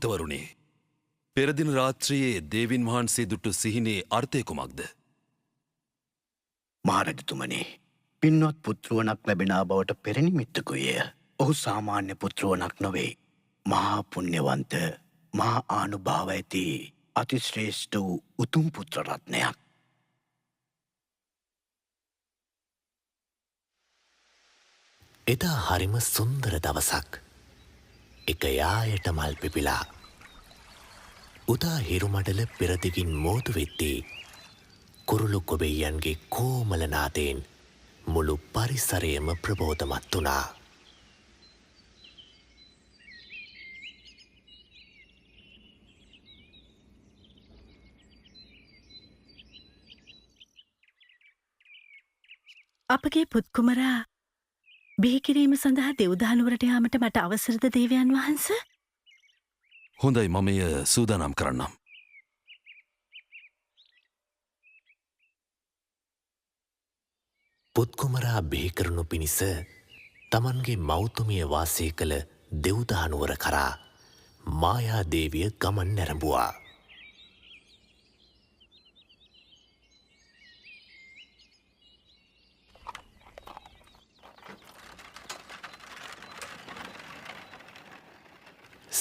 තවරුණේ පෙරදින රාත්‍රියේ දේවින් වහන්සේ දුටු සිහිනේ අර්ථය කුමක්ද? මහරජතුමනි, පින්වත් පුත්රුවනක් ලැබෙනා බවට පෙරනිමිත්තකුය. ඔහු සාමාන්‍ය පුත්රුවනක් නොවේ. මහා පුණ්‍යවන්ත, මහා ආනුභාව ඇති අතිශ්‍රේෂ්ඨ වූ උතුම් පුත්‍ර රත්නයක්. එදා හරිම සුන්දර දවසක්. එක යායට මල් පිපිලා. උදා හිරුමඩල පෙරදිගින් මෝතු වෙද්දී කුරුළු ගොබෙයියන්ගේ කෝමල නාදයෙන් මුළු පරිසරයම ප්‍රබෝධමත් වුණා. අපගේ පුත්කුමරා බිහිකිරීම සඳහා දෙව්දානුවරට යාමට මට අවසරද දේවයන් වහන්ස? හොඳයි, මම එය සූදානම් කරන්නම්. පුත්කුමරා බිහිකරනු පිණිස තමන්ගේ මෞතුමිය වාසය කළ දෙව්දානුවර කරා මායාදේවිය ගමන් නැරඹුවා.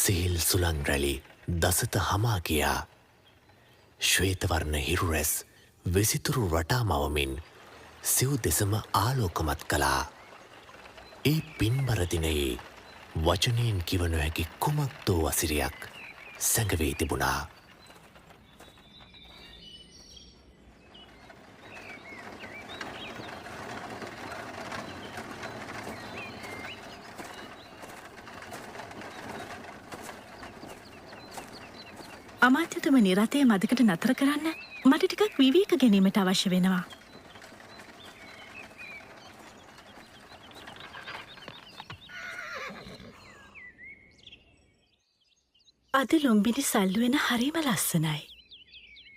සිහිල් සුළං රැලි දසත හමා ගියා. ශ්වේතවර්ණ හිරුරැස් වෙසිතුරු රටා මවමින් සිව් දෙසම ආලෝකමත් කළා. ඒ පින්බර දිනයේ වචනයෙන් කිව නොහැකි කුමක්දෝ වසිරයක් සැඟවී තිබුණා. අමාත්‍යතුමනි, රථය මදකට නතර කරන්න. මට ටිකක් විවේක ගැනීමට අවශ්‍ය වෙනවා. අද ලුම්බිනි සල්ලුවෙන හරිම ලස්සනයි.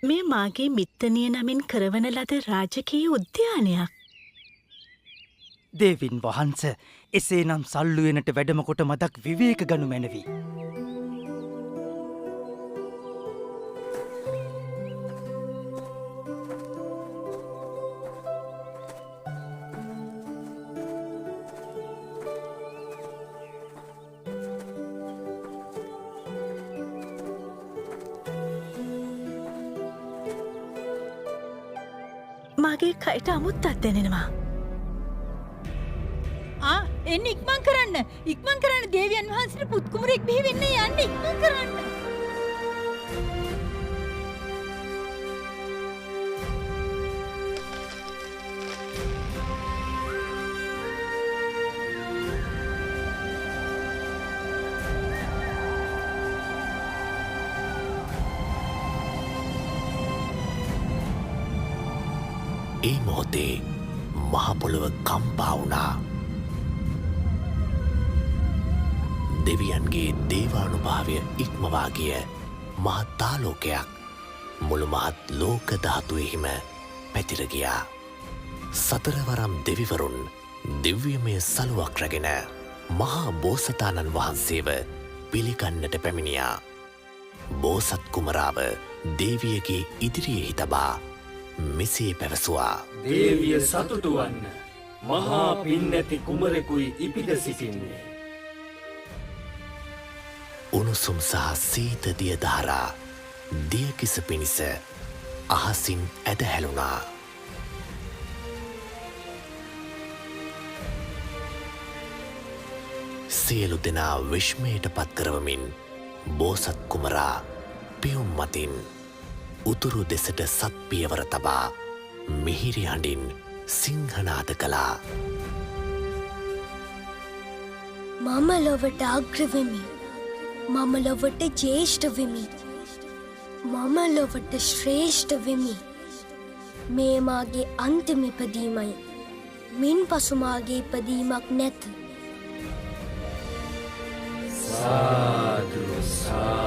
මේ මාගේ මිත්තනිය නමින් කරවන ලද රාජකීය උද්‍යානයක්. දේවින් වහන්ස, එසේනම් සල්ලුවෙනට වැඩමකොට මදක් විවේක ගනු මැනවි. මාගේ කයට අමුත්තක් දැනෙනවා. එන්න ඉක්මන් කරන්න දේවියන් වහන්සේට පුත්කුමරෙක් බිහි වෙන්න යන්න ඉක්මන් කරන්න. ඒ මොහොතේ මහපොළොව කම්පා වුණා. දෙවියන්ගේ දේවානුභාවය ඉක්මවා ගිය මහත් ආලෝකයක් මුළු මහත් ලෝක ධාතුවෙහිම පැතිර ගියා. සතරවරම් දෙවිවරුන් දිව්‍යමය සලුවක් රැගෙන මහා බෝසතාණන් වහන්සේව පිළිගන්නට පැමිණියා. බෝසත් කුමරාව දේවියගේ ඉදිරියෙහි තබා මෙසේ පැවසුවා. දේවිය සතුටු වන්න. මහා පින් නැති කුමරෙකුයි ඉපිද සිටින්නේ. උණුසුම් සහ සීත දිය දහරා දියකිස පිණිස අහසින් ඇදහැළුණා. සියලු දෙනා විශ්මයට පත්කරවමින් බෝසත් කුමරා පියුම් මතින් උතුරු දෙසට සත් පියවර තබා මිහිරි හඬින් සිංහනාද කළා. මම ලොවට අග්‍රවෙමි. මම ලොවට ජේෂ්ඨ වෙමි. මම ලොවට ශ්‍රේෂ්ඨ වෙමි. මේ මාගේ අන්තිම ඉපදීමයි. මින් පසු මාගේ ඉපදීමක් නැත. සාදු සාදු.